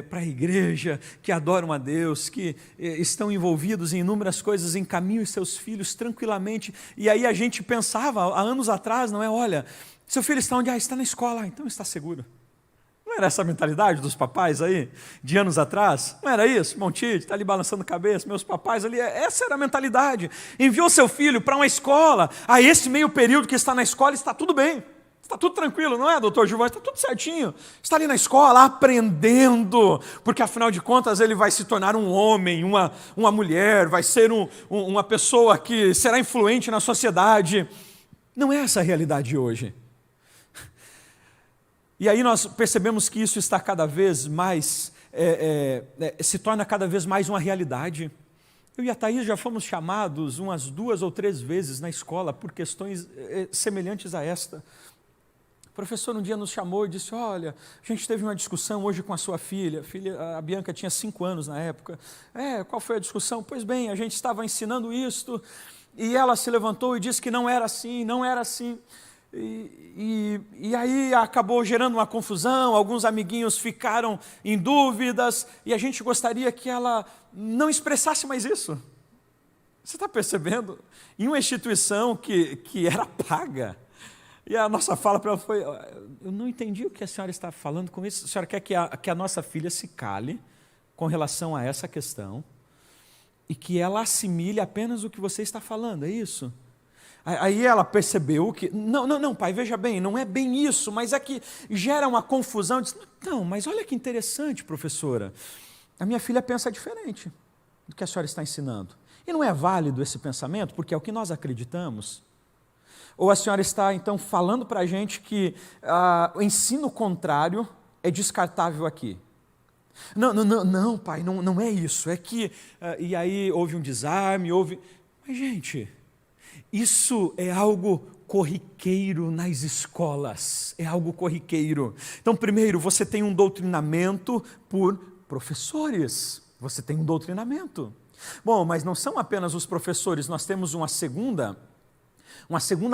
para a igreja, que adoram a Deus, que estão envolvidos em inúmeras coisas, encaminham os seus filhos tranquilamente. E aí a gente pensava, há anos atrás, não é? Olha, seu filho está onde? Está na escola, então está seguro. Não era essa a mentalidade dos papais aí, de anos atrás? Não era isso? Montite, está ali balançando a cabeça, meus papais ali, essa era a mentalidade. Enviou seu filho para uma escola, a esse meio período que está na escola, está tudo bem. Está tudo tranquilo, não é, doutor Gilvão? Está tudo certinho. Está ali na escola aprendendo, porque afinal de contas ele vai se tornar um homem, uma mulher, vai ser uma pessoa que será influente na sociedade. Não é essa a realidade hoje. E aí nós percebemos que isso está cada vez mais, se torna cada vez mais uma realidade. Eu e a Thaís já fomos chamados umas 2 ou 3 vezes na escola por questões semelhantes a esta. O professor um dia nos chamou e disse, olha, a gente teve uma discussão hoje com a sua filha, a Bianca tinha 5 anos na época. Qual foi a discussão? Pois bem, a gente estava ensinando isto e ela se levantou e disse que não era assim, não era assim. E aí acabou gerando uma confusão, alguns amiguinhos ficaram em dúvidas e a gente gostaria que ela não expressasse mais isso. Você está percebendo? Em uma instituição que era paga. E a nossa fala para ela foi, eu não entendi o que a senhora está falando com isso. A senhora quer que a nossa filha se cale com relação a essa questão e que ela assimile apenas o que você está falando, é isso? Aí ela percebeu que, não, pai, veja bem, não é bem isso, mas é que gera uma confusão. Diz, não, mas olha que interessante, professora, a minha filha pensa diferente do que a senhora está ensinando. E não é válido esse pensamento, porque é o que nós acreditamos? Ou a senhora está, então, falando para a gente que o ensino contrário é descartável aqui? Não, pai, não é isso. É que, e aí houve um desarme, Mas, gente, isso é algo corriqueiro nas escolas, é algo corriqueiro. Então, primeiro, você tem um doutrinamento por professores, você tem um doutrinamento. Bom, mas não são apenas os professores, nós temos uma segunda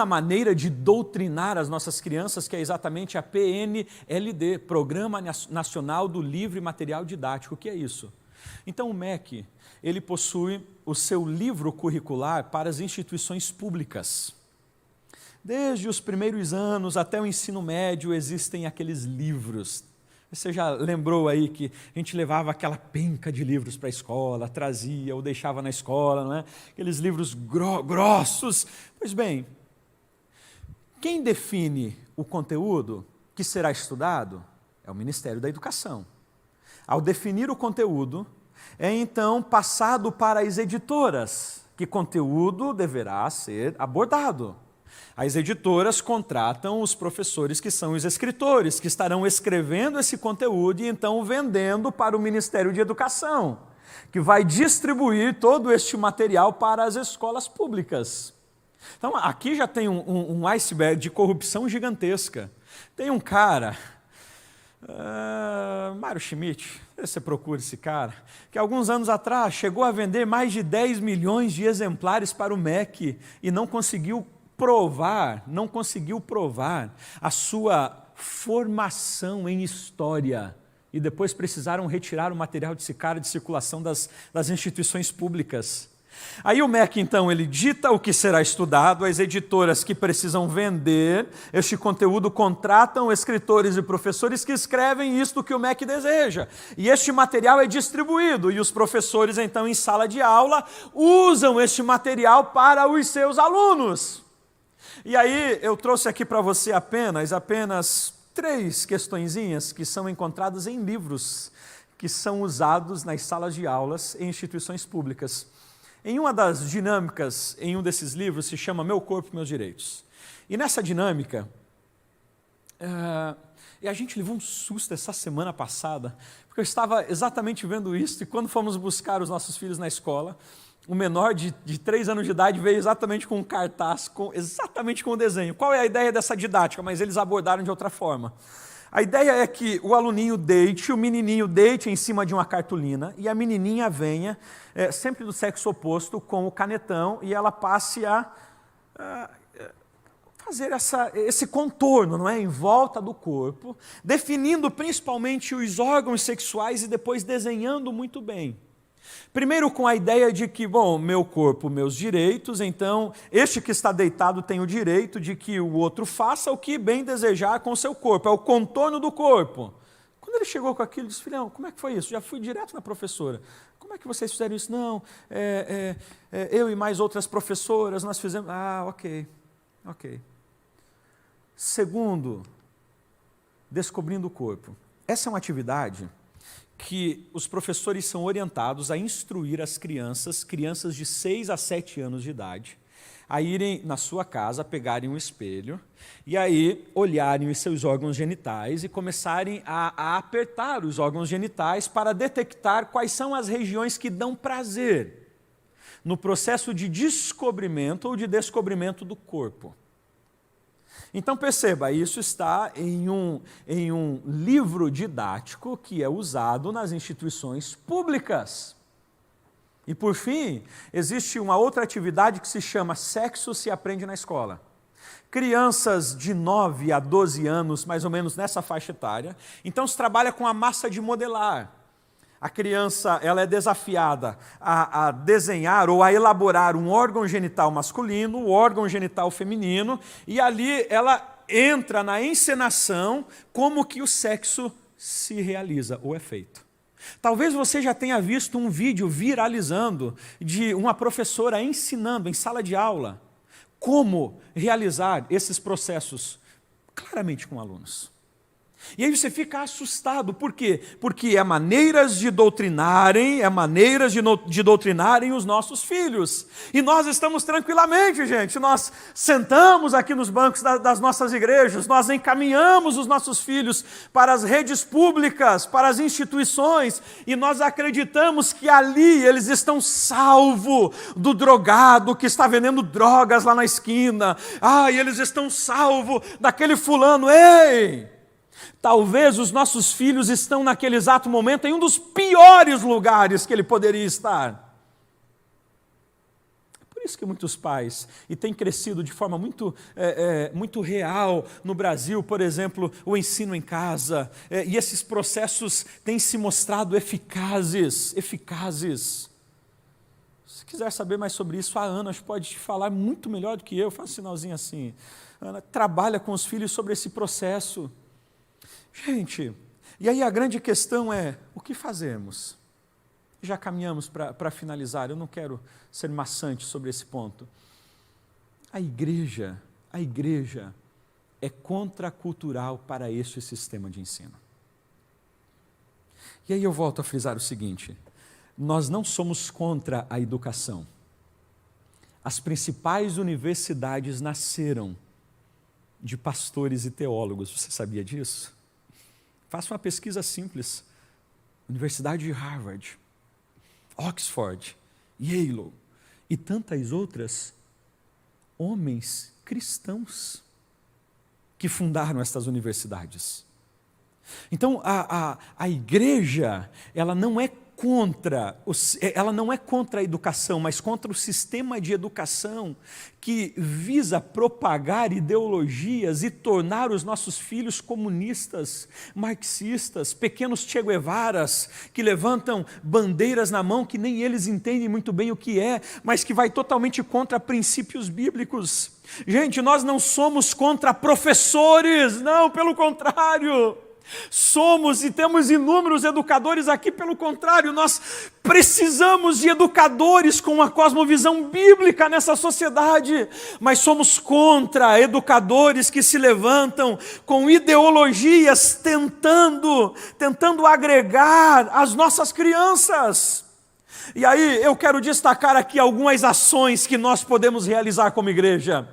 maneira de doutrinar as nossas crianças, que é exatamente a PNLD, Programa Nacional do Livro e Material Didático. O que é isso? Então o MEC, ele possui o seu livro curricular para as instituições públicas. Desde os primeiros anos até o ensino médio existem aqueles livros. Você já lembrou aí que a gente levava aquela penca de livros para a escola, trazia ou deixava na escola, não é? Aqueles livros grossos. Pois bem, quem define o conteúdo que será estudado é o Ministério da Educação. Ao definir o conteúdo, é então passado para as editoras, que conteúdo deverá ser abordado. As editoras contratam os professores que são os escritores, que estarão escrevendo esse conteúdo e então vendendo para o Ministério de Educação, que vai distribuir todo este material para as escolas públicas. Então, aqui já tem um iceberg de corrupção gigantesca. Tem um cara, Mário Schmidt, você procura esse cara, que alguns anos atrás chegou a vender mais de 10 milhões de exemplares para o MEC e não conseguiu provar a sua formação em história. E depois precisaram retirar o material desse cara de circulação das instituições públicas. Aí o MEC, então, ele dita o que será estudado, as editoras que precisam vender este conteúdo contratam escritores e professores que escrevem isto que o MEC deseja. E este material é distribuído, e os professores, então, em sala de aula, usam este material para os seus alunos. E aí eu trouxe aqui para você apenas 3 questõezinhas que são encontradas em livros que são usados nas salas de aulas em instituições públicas. Em uma das dinâmicas, em um desses livros, se chama Meu Corpo, Meus Direitos. E nessa dinâmica, e a gente levou um susto essa semana passada, porque eu estava exatamente vendo isso, e quando fomos buscar os nossos filhos na escola, o menor de 3 anos de idade veio exatamente com um cartaz, exatamente com o desenho. Qual é a ideia dessa didática? Mas eles abordaram de outra forma. A ideia é que o aluninho deite, o menininho deite em cima de uma cartolina e a menininha venha, sempre do sexo oposto, com o canetão e ela passe a fazer esse contorno, não é? Em volta do corpo, definindo principalmente os órgãos sexuais e depois desenhando muito bem. Primeiro com a ideia de que, bom, meu corpo, meus direitos, então este que está deitado tem o direito de que o outro faça o que bem desejar com o seu corpo, é o contorno do corpo. Quando ele chegou com aquilo, ele disse, filhão, como é que foi isso? Já fui direto na professora. Como é que vocês fizeram isso? Não, eu e mais outras professoras, nós fizemos... ok. Segundo, descobrindo o corpo. Essa é uma atividade que os professores são orientados a instruir as crianças de 6 a 7 anos de idade, a irem na sua casa, pegarem um espelho e aí olharem os seus órgãos genitais e começarem a apertar os órgãos genitais para detectar quais são as regiões que dão prazer no processo de descobrimento ou de descobrimento do corpo. Então perceba, isso está em um livro didático que é usado nas instituições públicas. E por fim, existe uma outra atividade que se chama Sexo se aprende na escola. Crianças de 9 a 12 anos, mais ou menos nessa faixa etária, então se trabalha com a massa de modelar. A criança ela é desafiada a desenhar ou a elaborar um órgão genital masculino, um órgão genital feminino, e ali ela entra na encenação como que o sexo se realiza ou é feito. Talvez você já tenha visto um vídeo viralizando de uma professora ensinando em sala de aula como realizar esses processos, claramente com alunos. E aí você fica assustado, por quê? Porque é maneiras de doutrinarem os nossos filhos. E nós estamos tranquilamente, gente, nós sentamos aqui nos bancos das nossas igrejas, nós encaminhamos os nossos filhos para as redes públicas, para as instituições, e nós acreditamos que ali eles estão salvos do drogado que está vendendo drogas lá na esquina. E eles estão salvos daquele fulano. Ei! Talvez os nossos filhos estão naquele exato momento em um dos piores lugares que ele poderia estar. É por isso que muitos pais, e tem crescido de forma muito real no Brasil, por exemplo, o ensino em casa, e esses processos têm se mostrado eficazes. Se quiser saber mais sobre isso, a Ana pode te falar muito melhor do que eu, faz um sinalzinho assim. Ana trabalha com os filhos sobre esse processo. Gente, e aí a grande questão é, o que fazemos? Já caminhamos para finalizar, eu não quero ser maçante sobre esse ponto. A igreja é contracultural para este sistema de ensino. E aí eu volto a frisar o seguinte, nós não somos contra a educação. As principais universidades nasceram de pastores e teólogos, você sabia disso? Faça uma pesquisa simples. Universidade de Harvard, Oxford, Yale e tantas outras, homens cristãos que fundaram estas universidades. Então, a igreja, ela não é contra a educação, mas contra o sistema de educação que visa propagar ideologias e tornar os nossos filhos comunistas, marxistas, pequenos Che Guevaras, que levantam bandeiras na mão que nem eles entendem muito bem o que é, mas que vai totalmente contra princípios bíblicos. Gente, nós não somos contra professores, não, pelo contrário. Somos e temos inúmeros educadores aqui, pelo contrário, nós precisamos de educadores com uma cosmovisão bíblica nessa sociedade, mas somos contra educadores que se levantam com ideologias tentando agregar as nossas crianças. E aí eu quero destacar aqui algumas ações que nós podemos realizar como igreja.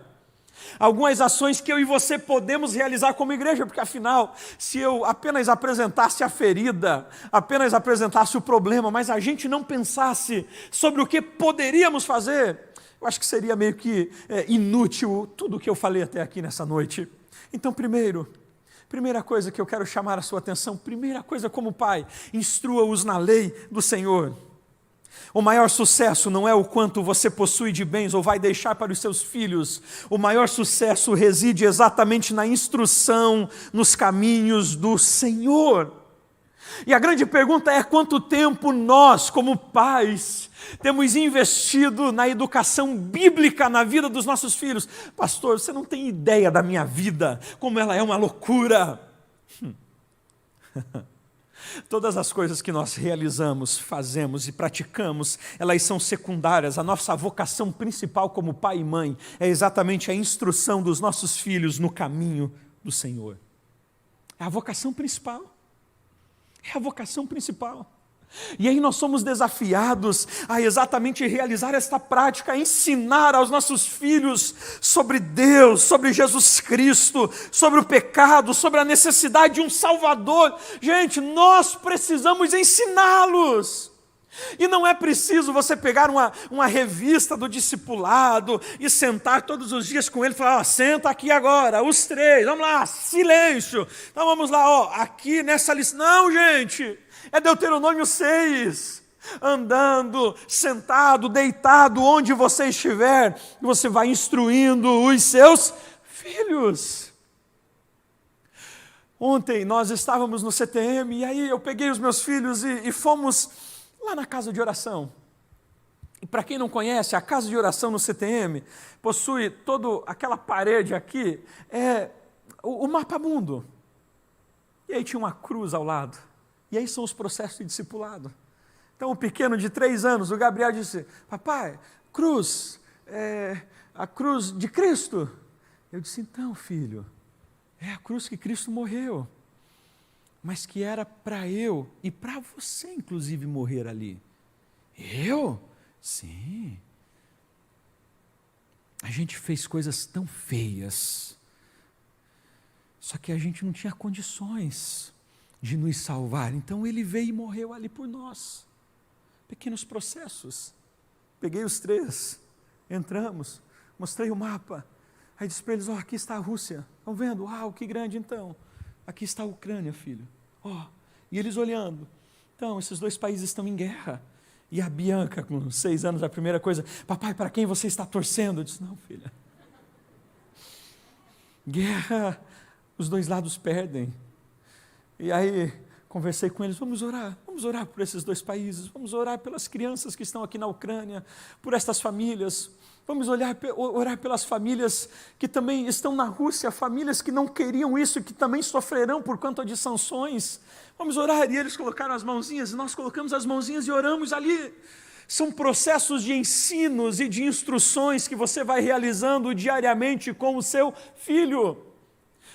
Algumas ações que eu e você podemos realizar como igreja, porque afinal, se eu apenas apresentasse a ferida, apenas apresentasse o problema, mas a gente não pensasse sobre o que poderíamos fazer, eu acho que seria meio que inútil tudo o que eu falei até aqui nessa noite. Então, primeira coisa que eu quero chamar a sua atenção, primeira coisa como pai, instrua-os na lei do Senhor. O maior sucesso não é o quanto você possui de bens ou vai deixar para os seus filhos. O maior sucesso reside exatamente na instrução nos caminhos do Senhor. E a grande pergunta é quanto tempo nós, como pais, temos investido na educação bíblica na vida dos nossos filhos. Pastor, você não tem ideia da minha vida, como ela é uma loucura. Todas as coisas que nós realizamos, fazemos e praticamos, elas são secundárias. A nossa vocação principal como pai e mãe é exatamente a instrução dos nossos filhos no caminho do Senhor. É a vocação principal. É a vocação principal. E aí nós somos desafiados a exatamente realizar esta prática, a ensinar aos nossos filhos sobre Deus, sobre Jesus Cristo, sobre o pecado, sobre a necessidade de um Salvador. Gente, nós precisamos ensiná-los. E não é preciso você pegar uma revista do discipulado e sentar todos os dias com ele e falar, senta aqui agora, os três, vamos lá, silêncio. Então vamos lá, aqui nessa lista. Não, gente, é Deuteronômio 6. Andando, sentado, deitado, onde você estiver, você vai instruindo os seus filhos. Ontem nós estávamos no CTM e aí eu peguei os meus filhos e fomos lá na casa de oração. E para quem não conhece, a casa de oração no CTM possui toda aquela parede aqui, o mapa mundo. E aí tinha uma cruz ao lado. E aí são os processos de discipulado. Então o pequeno de 3 anos, o Gabriel disse, papai, cruz, a cruz de Cristo. Eu disse, então filho, é a cruz que Cristo morreu. mas que era para eu e para você, inclusive, morrer ali. Eu? Sim. A gente fez coisas tão feias, só que a gente não tinha condições de nos salvar, então ele veio e morreu ali por nós. Pequenos processos. Peguei os 3, entramos, mostrei o mapa, aí disse para eles, aqui está a Rússia, estão vendo? Uau, que grande então. Aqui está a Ucrânia, filho. E eles olhando. Então, esses 2 países estão em guerra. E a Bianca, com 6 anos, a primeira coisa, papai, para quem você está torcendo? Eu disse, não, filha. Guerra, os 2 lados perdem. E aí, conversei com eles, vamos orar por esses 2 países, vamos orar pelas crianças que estão aqui na Ucrânia, por estas famílias, vamos orar pelas famílias que também estão na Rússia, famílias que não queriam isso, que também sofrerão por conta de sanções. Vamos orar. E eles colocaram as mãozinhas, e nós colocamos as mãozinhas e oramos ali. São processos de ensinos e de instruções que você vai realizando diariamente com o seu filho.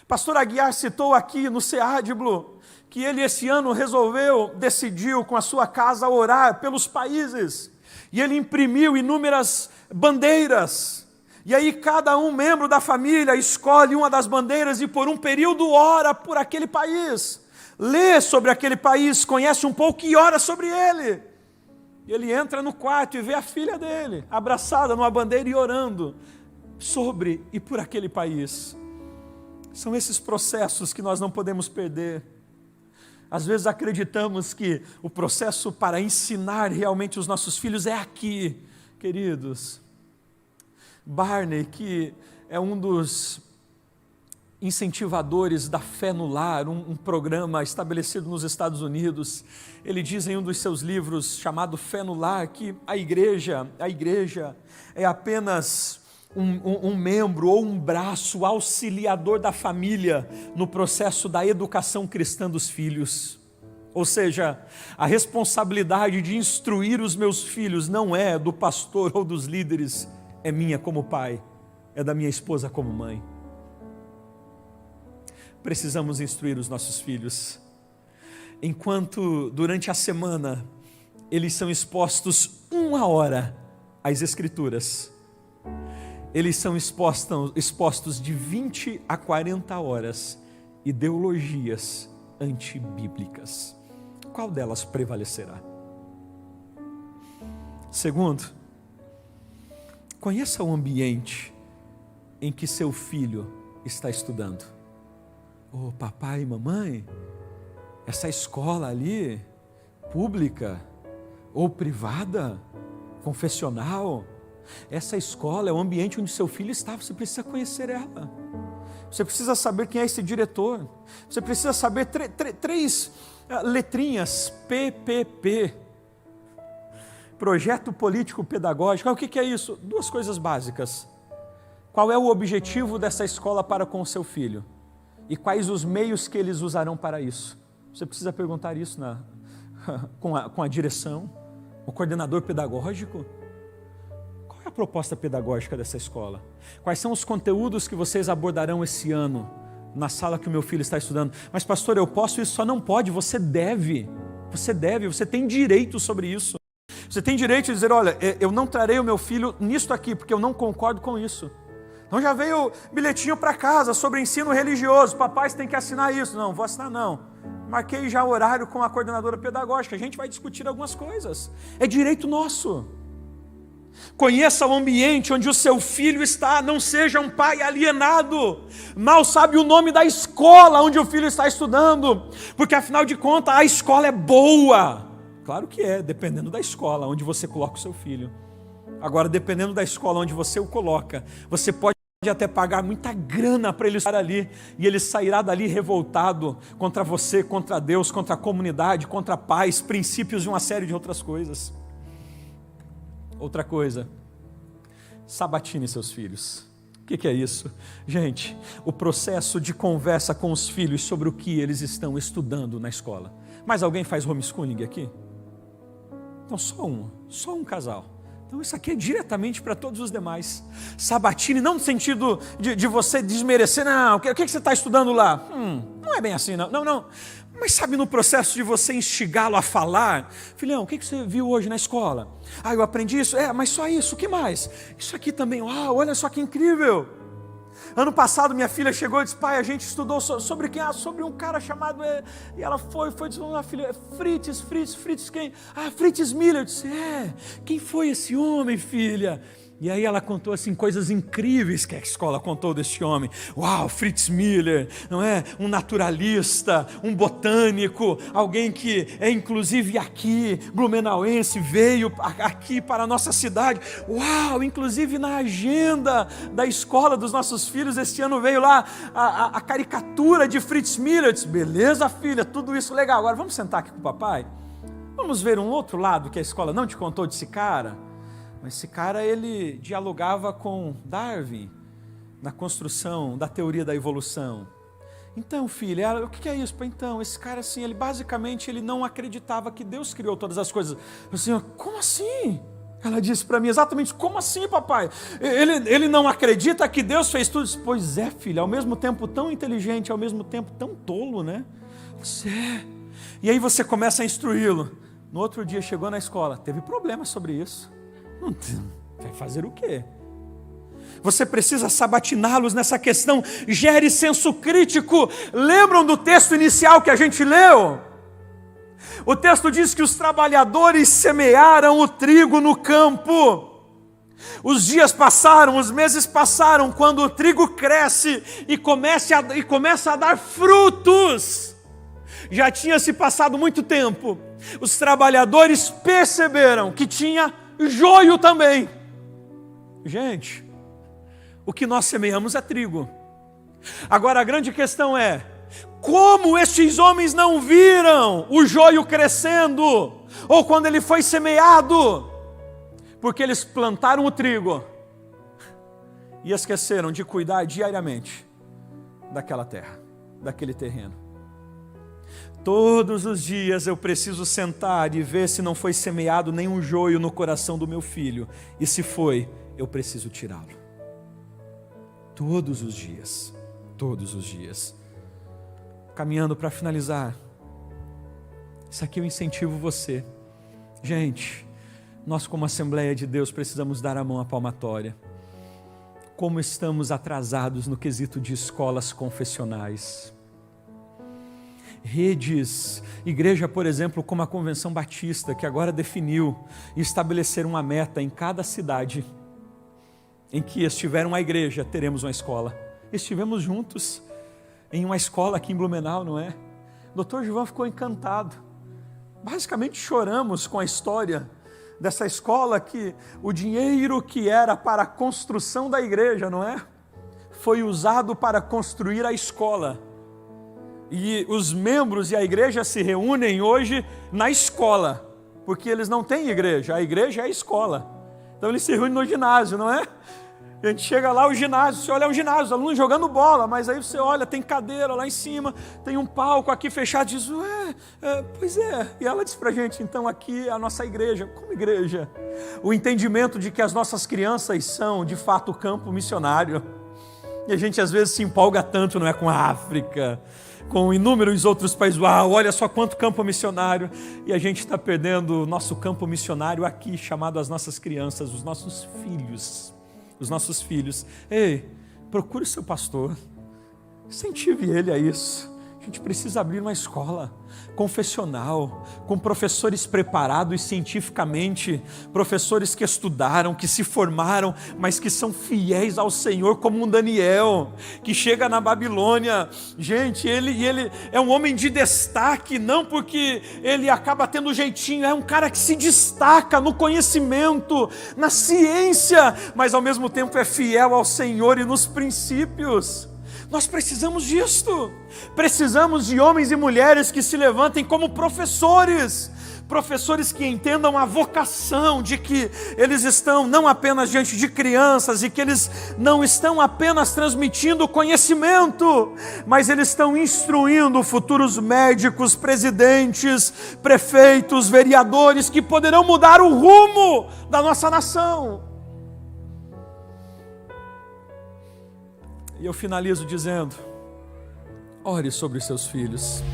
Pastor Aguiar citou aqui no Seadblo, que ele esse ano decidiu com a sua casa orar pelos países. E ele imprimiu inúmeras bandeiras. E aí cada membro da família escolhe uma das bandeiras e por um período ora por aquele país. Lê sobre aquele país, conhece um pouco e ora sobre ele. E ele entra no quarto e vê a filha dele, abraçada numa bandeira e orando sobre e por aquele país. São esses processos que nós não podemos perder. Às vezes acreditamos que o processo para ensinar realmente os nossos filhos é aqui, queridos. Barney, que é um dos incentivadores da Fé no Lar, um programa estabelecido nos Estados Unidos, ele diz em um dos seus livros chamado Fé no Lar que a igreja é apenas um membro ou um braço auxiliador da família no processo da educação cristã dos filhos. Ou seja, a responsabilidade de instruir os meus filhos não é do pastor ou dos líderes, é minha como pai, é da minha esposa como mãe. Precisamos instruir os nossos filhos. Enquanto durante a semana eles são expostos 1 hora às Escrituras, eles são expostos de 20 a 40 horas ideologias antibíblicas. Qual delas prevalecerá? Segundo, conheça o ambiente em que seu filho está estudando. Papai e mamãe, essa escola ali, pública ou privada, confessional, essa escola é o ambiente onde seu filho está, você precisa conhecer ela. Você precisa saber quem é esse diretor. Você precisa saber 3 letrinhas, PPP. Projeto Político Pedagógico. O que é isso? 2 coisas básicas. Qual é o objetivo dessa escola para com o seu filho? E quais os meios que eles usarão para isso? Você precisa perguntar isso com a direção, o coordenador pedagógico. Qual é a proposta pedagógica dessa escola? Quais são os conteúdos que vocês abordarão esse ano na sala que o meu filho está estudando? Mas pastor, eu posso isso? Só não pode, você deve, você tem direito sobre isso. Você tem direito de dizer, olha, eu não trarei o meu filho nisto aqui, porque eu não concordo com isso. Então já veio bilhetinho para casa sobre ensino religioso, papai, você tem que assinar isso. Não, vou assinar não. Marquei já horário com a coordenadora pedagógica, a gente vai discutir algumas coisas. É direito nosso. Conheça o ambiente onde o seu filho está, não seja um pai alienado, mal sabe o nome da escola onde o filho está estudando, porque afinal de contas a escola é boa. Claro que é, dependendo da escola onde você coloca o seu filho. Agora, dependendo da escola onde você o coloca, você pode até pagar muita grana para ele estar ali, e ele sairá dali revoltado contra você, contra Deus, contra a comunidade, contra pais, princípios e uma série de outras coisas. Outra coisa, sabatine seus filhos. O que é isso? Gente, o processo de conversa com os filhos sobre o que eles estão estudando na escola. Mas alguém faz homeschooling aqui? Então só um casal. Então isso aqui é diretamente para todos os demais. Sabatine, não no sentido de você desmerecer, não, o que você está estudando lá? Não é bem assim, não. Mas sabe, no processo de você instigá-lo a falar, filhão, o que você viu hoje na escola? Ah, eu aprendi isso, mas só isso, o que mais? Isso aqui também, uau, olha só que incrível. Ano passado minha filha chegou e disse, pai, a gente estudou sobre quem? Sobre um cara chamado, e ela foi dizer, filha, Fritz quem? Fritz Miller. Eu disse, quem foi esse homem, filha? E aí ela contou assim coisas incríveis que a escola contou deste homem. Uau, Fritz Miller, não é? Um naturalista, um botânico, alguém que inclusive aqui, blumenauense, veio aqui para a nossa cidade. Uau, inclusive na agenda da escola dos nossos filhos, este ano veio lá a caricatura de Fritz Miller. Eu disse, beleza, filha, tudo isso legal. Agora vamos sentar aqui com o papai? Vamos ver um outro lado que a escola não te contou desse cara? Mas esse cara, ele dialogava com Darwin na construção da teoria da evolução. Então, filha, o que é isso? Então, esse cara, assim, ele basicamente ele não acreditava que Deus criou todas as coisas. Eu assim, como assim? Ela disse para mim, exatamente, como assim, papai? Ele não acredita que Deus fez tudo? Eu disse, pois é, filha, ao mesmo tempo tão inteligente, ao mesmo tempo tão tolo, né? Eu disse, E aí você começa a instruí-lo. No outro dia chegou na escola, teve problema sobre isso. Vai fazer o quê? Você precisa sabatiná-los nessa questão. Gere senso crítico. Lembram do texto inicial que a gente leu? O texto diz que os trabalhadores semearam o trigo no campo. Os dias passaram, os meses passaram. Quando o trigo cresce e começa a dar frutos, já tinha se passado muito tempo. Os trabalhadores perceberam que tinha joio também. Gente, o que nós semeamos é trigo. Agora a grande questão é, como estes homens não viram o joio crescendo, ou quando ele foi semeado? Porque eles plantaram o trigo e esqueceram de cuidar diariamente daquela terra, daquele terreno. Todos os dias eu preciso sentar e ver se não foi semeado nenhum joio no coração do meu filho. E se foi, eu preciso tirá-lo. Todos os dias. Todos os dias. Caminhando para finalizar. Isso aqui eu incentivo você. Gente, nós como Assembleia de Deus precisamos dar a mão à palmatória. Como estamos atrasados no quesito de escolas confessionais. Redes, igreja, por exemplo, como a Convenção Batista, que agora definiu e estabelecer uma meta em cada cidade em que estiver uma igreja, teremos uma escola. Estivemos juntos em uma escola aqui em Blumenau, não é? O Dr. Gilvan ficou encantado. Basicamente choramos com a história dessa escola, que o dinheiro que era para a construção da igreja, não é? Foi usado para construir a escola. E os membros e a igreja se reúnem hoje na escola, porque eles não têm igreja, a igreja é a escola. Então eles se reúnem no ginásio, não é? A gente chega lá, o ginásio, você olha o ginásio, os alunos jogando bola, mas aí você olha, tem cadeira lá em cima, tem um palco aqui fechado, diz, pois é. E ela diz pra gente, então aqui é a nossa igreja. Como igreja? O entendimento de que as nossas crianças são, de fato, o campo missionário. E a gente às vezes se empolga tanto, não é, com a África, com inúmeros outros países. Uau, olha só quanto campo missionário. E a gente está perdendo o nosso campo missionário aqui, chamado as nossas crianças, os nossos filhos. Os nossos filhos. Ei, procure o seu pastor. Incentive ele a isso. A gente precisa abrir uma escola confessional, com professores preparados cientificamente, professores que estudaram, que se formaram, mas que são fiéis ao Senhor, como um Daniel, que chega na Babilônia. Gente, ele é um homem de destaque, não porque ele acaba tendo jeitinho, é um cara que se destaca no conhecimento, na ciência, mas ao mesmo tempo é fiel ao Senhor e nos princípios. Nós precisamos disto. Precisamos de homens e mulheres que se levantem como professores. Professores que entendam a vocação de que eles estão não apenas diante de crianças e que eles não estão apenas transmitindo conhecimento, mas eles estão instruindo futuros médicos, presidentes, prefeitos, vereadores que poderão mudar o rumo da nossa nação. E eu finalizo dizendo, ore sobre os seus filhos.